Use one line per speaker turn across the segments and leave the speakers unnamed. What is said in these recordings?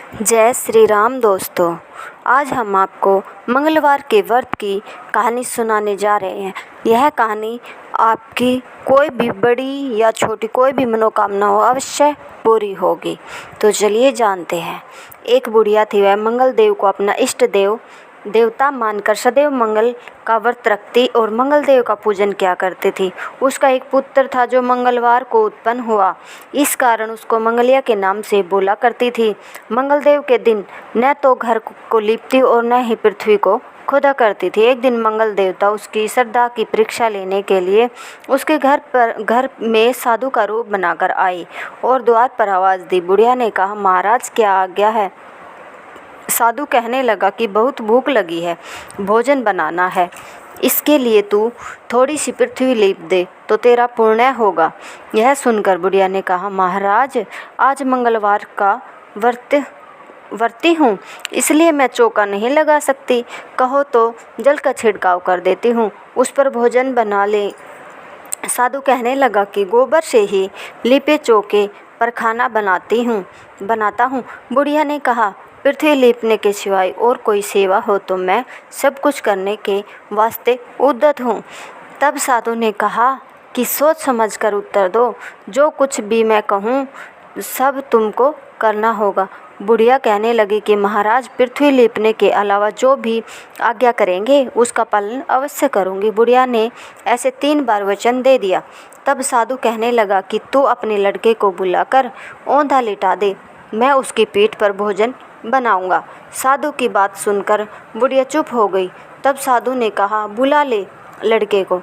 जय श्री राम दोस्तों। आज हम आपको मंगलवार के व्रत की कहानी सुनाने जा रहे हैं। यह कहानी आपकी कोई भी बड़ी या छोटी कोई भी मनोकामना हो अवश्य पूरी होगी। तो चलिए जानते हैं। एक बुढ़िया थी, वह मंगल देव को अपना इष्ट देवता मानकर सदैव मंगल का व्रत रखती और मंगल देव का पूजन किया करती थी। उसका एक पुत्र था जो मंगलवार को उत्पन्न हुआ, इस कारण उसको मंगलिया के नाम से बोला करती थी। मंगल देव के दिन न तो घर को लीपती और न ही पृथ्वी को खोदा करती थी। एक दिन मंगल देवता उसकी श्रद्धा की परीक्षा लेने के लिए उसके घर में साधु का रूप बनाकर आई और द्वार पर आवाज़ दी। बुढ़िया ने कहा, महाराज क्या आज्ञा है? साधु कहने लगा कि बहुत भूख लगी है, भोजन बनाना है। इसके लिए तू थोड़ी सी पृथ्वी लीप दे तो तेरा पुण्य होगा। यह सुनकर बुढ़िया ने कहा, महाराज आज मंगलवार का व्रती हूँ, इसलिए मैं चौका नहीं लगा सकती। कहो तो जल का छिड़काव कर देती हूँ, उस पर भोजन बना ले। साधु कहने लगा कि गोबर से ही लिपे चौके पर खाना बनाता हूँ। बुढ़िया ने कहा, पृथ्वी लीपने के सिवाय और कोई सेवा हो तो मैं सब कुछ करने के वास्ते उद्यत हूँ। तब साधु ने कहा कि सोच समझ कर उत्तर दो, जो कुछ भी मैं कहूँ सब तुमको करना होगा। बुढ़िया कहने लगी कि महाराज पृथ्वी लीपने के अलावा जो भी आज्ञा करेंगे उसका पालन अवश्य करूँगी। बुढ़िया ने ऐसे 3 बार वचन दे दिया। तब साधु कहने लगा कि तू अपने लड़के को बुलाकर औंधा लिटा दे, मैं उसकी पीठ पर भोजन बनाऊंगा। साधु की बात सुनकर बुढ़िया चुप हो गई। तब साधु ने कहा, बुला ले लड़के को,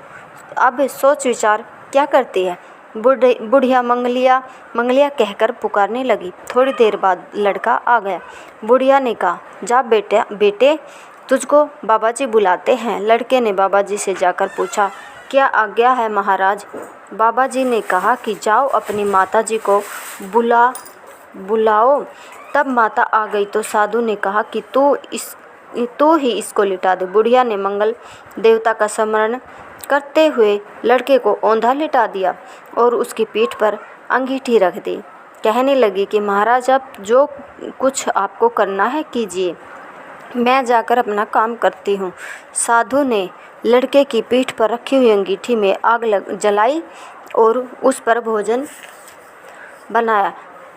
अब सोच विचार क्या करती है। बुढ़िया मंगलिया कहकर पुकारने लगी। थोड़ी देर बाद लड़का आ गया। बुढ़िया ने कहा, जा बेटे तुझको बाबा जी बुलाते हैं। लड़के ने बाबा जी से जाकर पूछा, क्या आज्ञा है महाराज? बाबा जी ने कहा कि जाओ अपनी माता जी को बुलाओ। तब माता आ गई तो साधु ने कहा कि तू ही इसको लिटा दे। बुढ़िया ने मंगल देवता का स्मरण करते हुए लड़के को औंधा लिटा दिया और उसकी पीठ पर अंगीठी रख दी। कहने लगी कि महाराज अब जो कुछ आपको करना है कीजिए, मैं जाकर अपना काम करती हूँ। साधु ने लड़के की पीठ पर रखी हुई अंगीठी में आग जलाई और उस पर भोजन बनाया।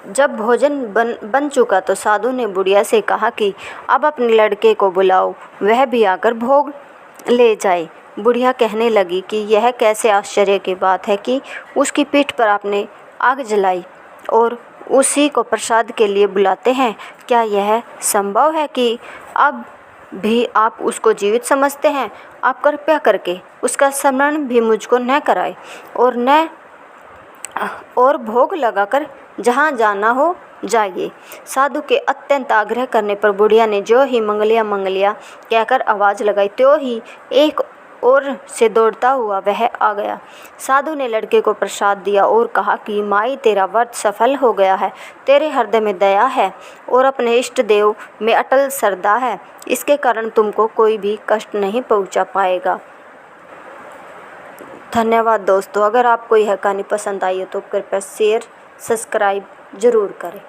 जब भोजन बन चुका तो साधु ने बुढ़िया से कहा कि अब अपने लड़के को बुलाओ, वह भी आकर भोग ले जाए। बुढ़िया कहने लगी कि यह कैसे आश्चर्य की बात है कि उसकी पीठ पर आपने आग जलाई और उसी को प्रसाद के लिए बुलाते हैं। क्या यह संभव है कि अब भी आप उसको जीवित समझते हैं? आप कृपया करके उसका स्मरण भी मुझको न कराए और भोग लगाकर जहाँ जाना हो जाइए। साधु के अत्यंत आग्रह करने पर बुढ़िया ने जो ही मंगलिया कहकर आवाज़ लगाई, त्यों ही एक ओर से दौड़ता हुआ वह आ गया। साधु ने लड़के को प्रसाद दिया और कहा कि माई तेरा व्रत सफल हो गया है, तेरे हृदय में दया है और अपने इष्ट देव में अटल श्रद्धा है, इसके कारण तुमको कोई भी कष्ट नहीं पहुंचा पाएगा। धन्यवाद दोस्तों। अगर आपको यह कहानी पसंद आई है तो कृपया शेयर सब्सक्राइब ज़रूर करें।